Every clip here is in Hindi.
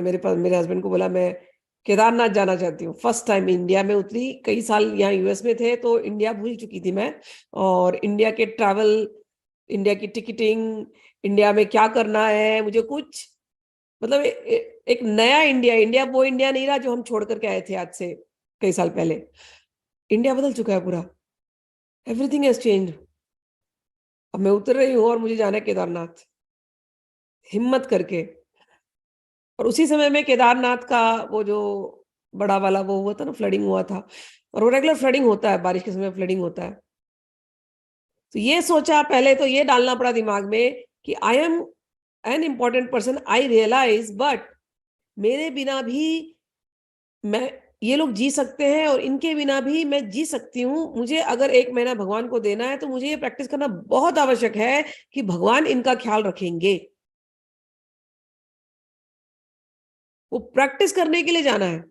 मैंने मेरे हस्बैंड को बोला मैं केदारनाथ जाना चाहती हूँ। फर्स्ट टाइम इंडिया में उतरी, कई साल यहाँ यूएस में थे तो इंडिया भूल चुकी थी मैं। और इंडिया के ट्रैवल, इंडिया की टिकटिंग, इंडिया में क्या करना है मुझे कुछ, मतलब एक नया इंडिया, इंडिया वो इंडिया नहीं रहा जो हम छोड़ करके आए थे आज से कई साल पहले। इंडिया बदल चुका है पूरा, एवरीथिंग हैज चेंज। अब मैं उतर रही हूँ और मुझे जाना है केदारनाथ, हिम्मत करके। और उसी समय में केदारनाथ का वो जो बड़ा वाला वो हुआ था ना, फ्लडिंग हुआ था। और वो रेगुलर फ्लडिंग होता है, बारिश के समय फ्लडिंग होता है। तो ये सोचा, पहले तो ये डालना पड़ा दिमाग में कि I am an important person, I realise, but मेरे बिना भी मैं, ये लोग जी सकते हैं और इनके बिना भी मैं जी सकती हूँ। मुझे अगर 1 महीना भगवान को देना है तो मुझे ये प्रैक्टिस करना बहुत आवश्यक है कि भगवान इनका ख्याल रखेंगे। वो प्रैक्टिस करने के लिए जाना है,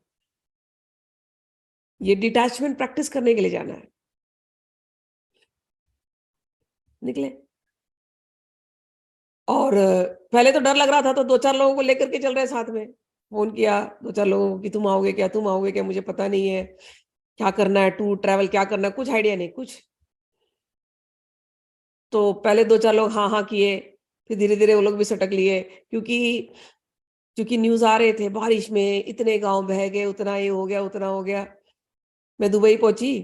ये डिटैचमेंट प्रैक्टिस करने के लिए जाना है। निकले। और पहले तो डर लग रहा था, तो 2-4 लोगों को लेकर के चल रहे साथ में। फोन किया 2-4 लोगों को कि तुम आओगे क्या, तुम आओगे क्या, मुझे पता नहीं है क्या करना है, टूर ट्रैवल क्या करना है, कुछ आइडिया नहीं कुछ। तो पहले 2-4 लोग हाँ हाँ किए, फिर धीरे धीरे वो लोग भी सटक लिए, क्योंकि क्योंकि न्यूज आ रहे थे बारिश में इतने गांव बह गए, उतना ये हो गया, उतना हो गया। मैं दुबई पहुंची,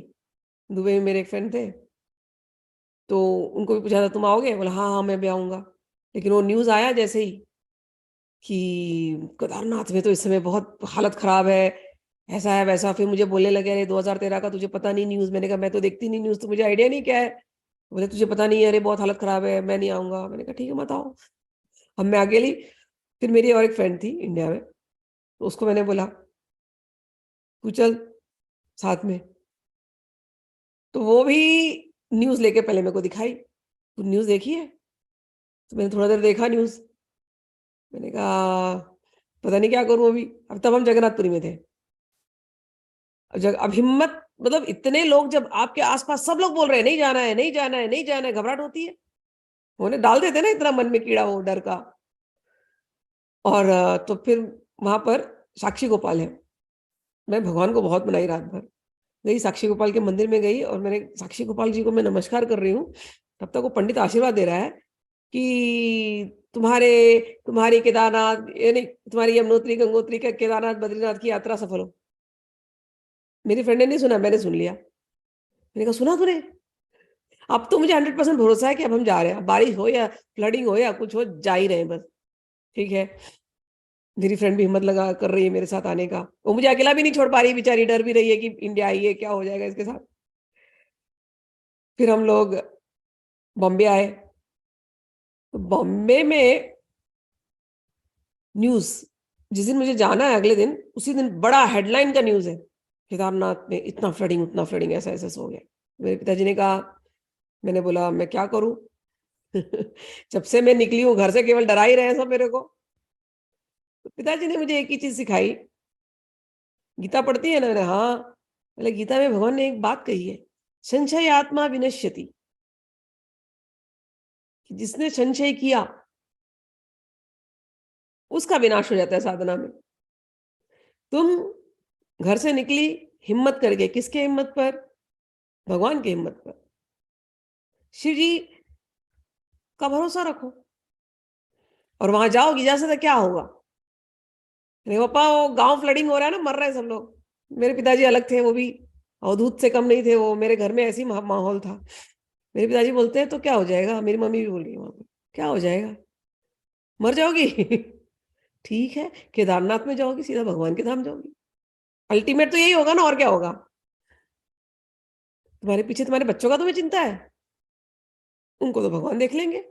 दुबई में मेरे एक फ्रेंड थे, तो उनको भी पूछा था तुम आओगे, बोला हाँ हाँ मैं भी आऊंगा। लेकिन वो न्यूज आया जैसे ही कि केदारनाथ में तो इस समय बहुत हालत खराब है, ऐसा है वैसा, फिर मुझे बोलने लगे अरे 2013 का तुझे पता नहीं न्यूज। मैंने कहा मैं तो देखती नहीं न्यूज, तो मुझे आइडिया नहीं क्या है। बोले तुझे पता नहीं है, अरे बहुत हालत खराब है, मैं नहीं आऊंगा। मैंने कहा ठीक है मत आओ। अब मैं अकेली, फिर मेरी और एक फ्रेंड थी इंडिया में, तो उसको मैंने बोला तू चल साथ में। तो वो भी न्यूज लेके पहले मेरे को दिखाई, तू न्यूज देखी है? तो मैंने थोड़ा देर देखा न्यूज। मैंने कहा पता नहीं क्या करूं अभी। अब तब हम जगन्नाथपुरी में थे। अब हिम्मत, मतलब इतने लोग जब आपके आसपास सब लोग बोल रहे हैं नहीं जाना है, नहीं जाना है, नहीं जाना है, घबराहट होती है। उन्हें डाल देते ना इतना मन में कीड़ा वो डर का। और तो फिर वहां पर साक्षी गोपाल है। मैं भगवान को बहुत मनाई रात भर, गई साक्षी गोपाल के मंदिर में गई और मैंने साक्षी गोपाल जी को मैं नमस्कार कर रही हूँ। तब तक वो पंडित आशीर्वाद दे रहा है कि तुम्हारे तुम्हारी केदारनाथ, यानी तुम्हारी यमुनोत्री गंगोत्री का केदारनाथ बद्रीनाथ की यात्रा सफल हो। मेरी फ्रेंड ने नहीं सुना, मैंने सुन लिया। मैंने कहा सुना तूने? अब तो मुझे 100% भरोसा है कि अब हम जा रहे हैं, बारिश हो या फ्लडिंग हो या कुछ हो, जा ही रहे हैं बस। ठीक है। मेरी फ्रेंड भी हिम्मत लगा कर रही है मेरे साथ आने का, वो मुझे अकेला भी नहीं छोड़ पा रही बेचारी, डर भी रही है कि इंडिया आई है क्या हो जाएगा इसके साथ। फिर हम लोग बॉम्बे आए। तो बॉम्बे में न्यूज, जिस दिन मुझे जाना है अगले दिन, उसी दिन बड़ा हेडलाइन का न्यूज है, केदारनाथ में इतना फ्लडिंग उतना फ्लडिंग, ऐसा ऐसा हो गया। मेरे पिताजी ने कहा, मैंने बोला मैं क्या करूं। जब से मैं निकली हूं घर से केवल डरा ही रहे हैं सब मेरे को। तो पिताजी ने मुझे एक ही चीज सिखाई, गीता पढ़ती है ना? मैंने हाँ। बोले गीता में भगवान ने एक बात कही है, संशय आत्मा विनश्यति, कि जिसने संशय किया उसका विनाश हो जाता है साधना में। तुम घर से निकली हिम्मत करके, किसके हिम्मत पर? भगवान की हिम्मत पर। शिव जी का भरोसा रखो और वहां जाओगी, जा सकता क्या होगा। अरे पापा वो गांव फ्लडिंग हो रहा है ना, मर रहे हैं सब लोग। मेरे पिताजी अलग थे, वो भी अवधूत से कम नहीं थे। वो मेरे घर में ऐसी माहौल था। मेरे पिताजी बोलते हैं तो क्या हो जाएगा, मेरी मम्मी भी बोल रही है वहां पर क्या हो जाएगा, मर जाओगी। ठीक है, केदारनाथ में जाओगी, सीधा भगवान के धाम जाओगी, अल्टीमेट तो यही होगा ना, और क्या होगा। तुम्हारे पीछे तुम्हारे बच्चों का तुम्हें चिंता है, उनको तो भगवान देख लेंगे,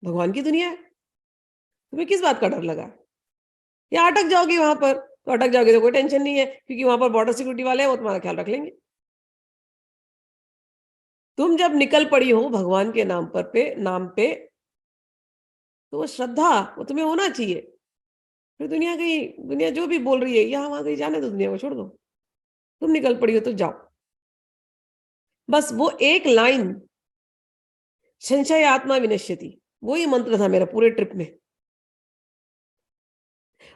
भगवान की दुनिया है, तुम्हें किस बात का डर लगा है? या अटक जाओगी वहां पर, तो अटक जाओगे तो कोई टेंशन नहीं है, क्योंकि वहां पर बॉर्डर सिक्योरिटी वाले हैं, वो तुम्हारा ख्याल रख लेंगे। तुम जब निकल पड़ी हो भगवान के नाम पे, तो वो श्रद्धा वो तुम्हें होना चाहिए। फिर दुनिया जो भी बोल रही है यहाँ वहां कहीं जाने दो, दुनिया को छोड़ दो। तुम निकल पड़ी हो तो जाओ। बस वो एक लाइन, संशय आत्मा विनश्यति, वो ही मंत्र था मेरा पूरे ट्रिप में।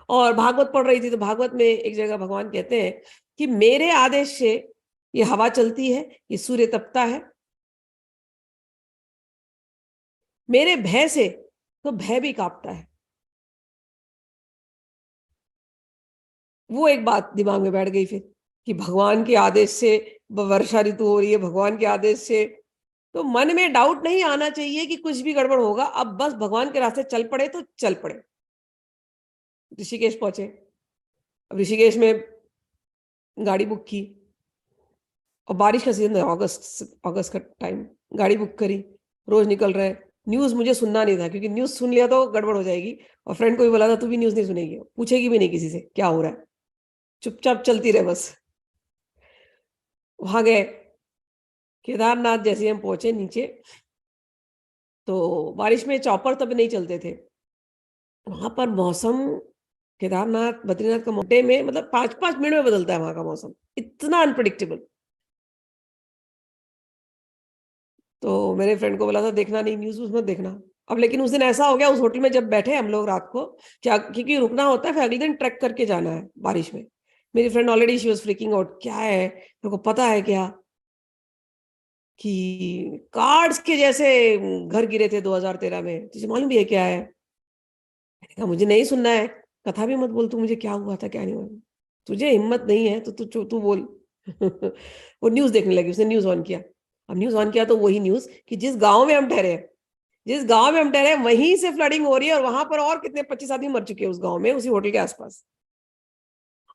और भागवत पढ़ रही थी, तो भागवत में एक जगह भगवान कहते हैं कि मेरे आदेश से ये हवा चलती है, ये सूर्य तपता है, मेरे भय से तो भय भी कांपता है। वो एक बात दिमाग में बैठ गई फिर, कि भगवान के आदेश से वर्षा ऋतु हो रही है, भगवान के आदेश से, तो मन में डाउट नहीं आना चाहिए कि कुछ भी गड़बड़ होगा। अब बस भगवान के रास्ते चल पड़े तो चल पड़े। ऋषिकेश पहुंचे। अब ऋषिकेश में गाड़ी बुक की, और बारिश का सीजन है, अगस्त अगस्त का टाइम। गाड़ी बुक करी, रोज निकल रहे। न्यूज मुझे सुनना नहीं था, क्योंकि न्यूज सुन लिया तो गड़बड़ हो जाएगी। और फ्रेंड को भी बोला था तू भी न्यूज नहीं सुनेगी, पूछेगी भी नहीं किसी से क्या हो रहा है, चुपचाप चलती रहे बस। वहां गए, केदारनाथ जैसे हम पहुंचे नीचे, तो बारिश में चॉपर तब नहीं चलते थे। वहां पर मौसम, केदारनाथ बद्रीनाथ का मोटे में मतलब 5-5 मिनट में बदलता है वहां का मौसम, इतना अनप्रडिक्टेबल। तो मेरे फ्रेंड को बोला था देखना नहीं, न्यूज मत देखना। अब लेकिन उस दिन ऐसा हो गया, उस होटल में जब बैठे हम लोग रात को, क्या, क्योंकि रुकना होता है, फिर अगले दिन ट्रैक करके जाना है बारिश में। मेरी friend already she was freaking out, क्या है मेरे को पता है क्या, कि कार्ड्स के जैसे घर गिरे थे 2013 में, तुझे मालूम भी है क्या है? मैंने कहा मुझे नहीं सुनना है, कथा भी मत बोल तू, मुझे क्या हुआ था क्या नहीं हुआ। तुझे हिम्मत नहीं है तो तू तू बोल। वो न्यूज देखने लगी, उसने न्यूज ऑन किया। अब न्यूज ऑन किया तो वही न्यूज कि जिस गांव में हम ठहरे वहीं से फ्लडिंग हो रही है, और वहां पर और कितने 25 आदमी मर चुके हैं उस गांव में, उसी होटल के आसपास।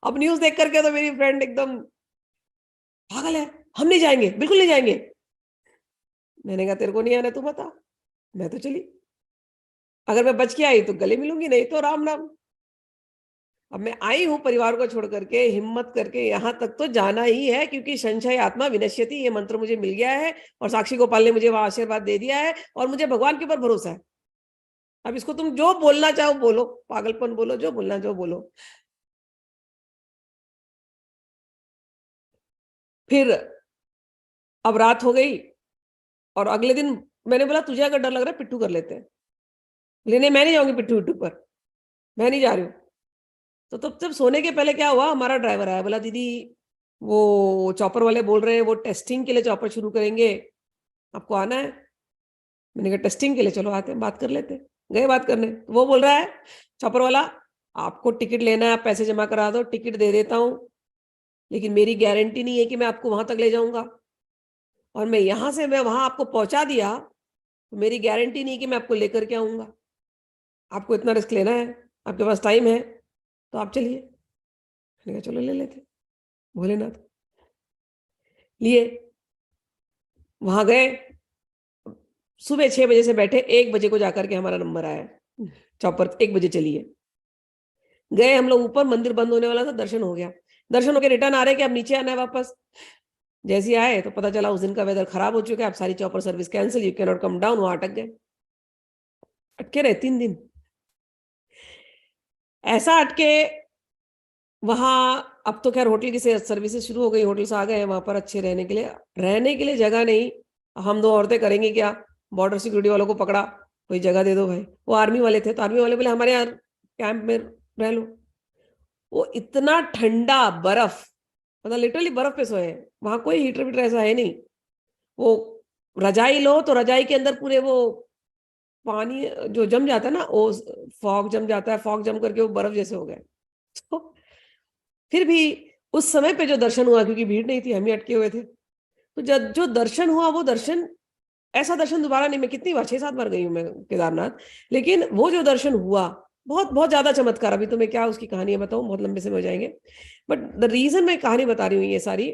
अब न्यूज देख करके तो मेरी फ्रेंड एकदम पागल है, हम नहीं जाएंगे, बिल्कुल नहीं जाएंगे। मैंने कहा तेरे को नहीं आना, तू बता। मैं तो चली, अगर मैं बच के आई तो गले मिलूंगी, नहीं तो राम राम। अब मैं आई हूं परिवार को छोड़ करके, हिम्मत करके यहां तक तो जाना ही है, क्योंकि संशय आत्मा विनश्यति, ये मंत्र मुझे मिल गया है, और साक्षी गोपाल ने मुझे वह आशीर्वाद दे दिया है, और मुझे भगवान के ऊपर भरोसा है। अब इसको तुम जो बोलना चाहो बोलो, पागलपन बोलो, जो बोलना चाहो बोलो। फिर अब रात हो गई, और अगले दिन मैंने बोला तुझे अगर डर लग रहा है पिट्ठू कर लेते हैं। लेने मैं नहीं जाऊंगी पिट्ठू पिट्ठू पर, मैं नहीं जा रही हूँ। तो तब जब सोने के पहले क्या हुआ, हमारा ड्राइवर आया, बोला दीदी वो चॉपर वाले बोल रहे हैं वो टेस्टिंग के लिए चॉपर शुरू करेंगे, आपको आना है? मैंने कहा टेस्टिंग के लिए चलो आते हैं, बात कर लेते हैं। गए बात करने, तो वो बोल रहा है चॉपर वाला, आपको टिकट लेना है, आप पैसे जमा करा दो, टिकट दे देता हूँ, लेकिन मेरी गारंटी नहीं है कि मैं आपको वहां तक ले जाऊंगा, और मैं यहां से मैं वहां आपको पहुंचा दिया तो मेरी गारंटी नहीं कि मैं आपको लेकर के आऊंगा। आपको इतना रिस्क लेना है, आपके पास टाइम है, तो आप चलिए। मैंने कहा चलो ले लेते। भोलेनाथ लिए, वहां गए, सुबह 6 बजे से बैठे, 1 बजे को जाकर के हमारा नंबर आया, चौपर 1 बजे चलिए। गए हम लोग ऊपर, मंदिर बंद होने वाला था, दर्शन हो गया। दर्शन होकर रिटर्न आ रहे कि अब नीचे आना है वापस। जैसे ही आए तो पता चला उस दिन का वेदर खराब हो चुका है, अब सारी chopper service cancel, you can not come down. वहां अटक गए, अटके रहे 3 दिन। ऐसा अटके वहां, अब तो खैर होटल की सर्विसेज शुरू हो गई, होटल्स आ गए हैं वहां पर अच्छे रहने के लिए। रहने के लिए जगह नहीं, हम दो औरतें करेंगे क्या? बॉर्डर सिक्योरिटी वालों को पकड़ा, कोई जगह दे दो भाई। वो आर्मी वाले थे, तो आर्मी वाले बोले हमारे यहाँ कैंप में रह लो। वो इतना ठंडा बर्फ, मतलब लिटरली बर्फ पे सोए हैं वहां, कोई हीटर वीटर ऐसा है नहीं। वो रजाई लो तो रजाई के अंदर पूरे वो पानी जो जम जाता है ना, वो फॉग जम जाता है, फॉग जम करके वो बर्फ जैसे हो गए। तो फिर भी उस समय पे जो दर्शन हुआ, क्योंकि भीड़ नहीं थी, हम ही अटके हुए थे, तो जब जो दर्शन हुआ वो दर्शन, ऐसा दर्शन दोबारा नहीं, मैं कितनी बार 6-7 बार गई हूँ मैं केदारनाथ, लेकिन वो जो दर्शन हुआ, बहुत बहुत ज्यादा चमत्कार। अभी तो मैं क्या उसकी कहानी बताऊं, बहुत लंबे समय हो जाएंगे, बट द रीजन मैं कहानी बता रही हूँ ये सारी,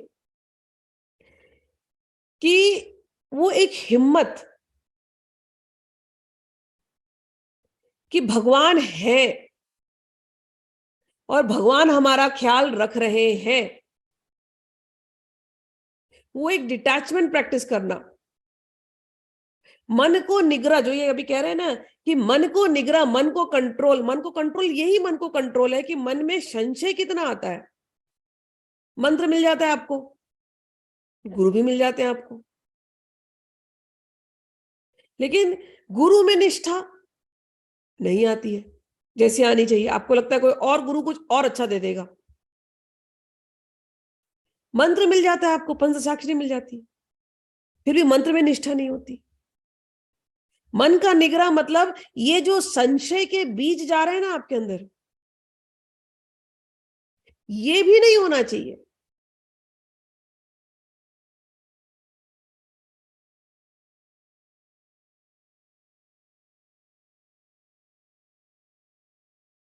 कि वो एक हिम्मत, कि भगवान है और भगवान हमारा ख्याल रख रहे हैं, वो एक डिटैचमेंट प्रैक्टिस करना। मन को निग्रह, जो ये अभी कह रहे हैं ना, कि मन को निग्रह, मन को कंट्रोल, मन को कंट्रोल, यही मन को कंट्रोल है, कि मन में संशय कितना आता है। मंत्र मिल जाता है आपको, गुरु भी मिल जाते हैं आपको, लेकिन गुरु में निष्ठा नहीं आती है। जैसी आनी चाहिए। आपको लगता है कोई और गुरु कुछ और अच्छा दे देगा। मंत्र मिल जाता है आपको, पंचसाक्षरी मिल जाती है, फिर भी मंत्र में निष्ठा नहीं होती। मन का निग्रह मतलब ये जो संशय के बीज जा रहे हैं ना आपके अंदर, ये भी नहीं होना चाहिए।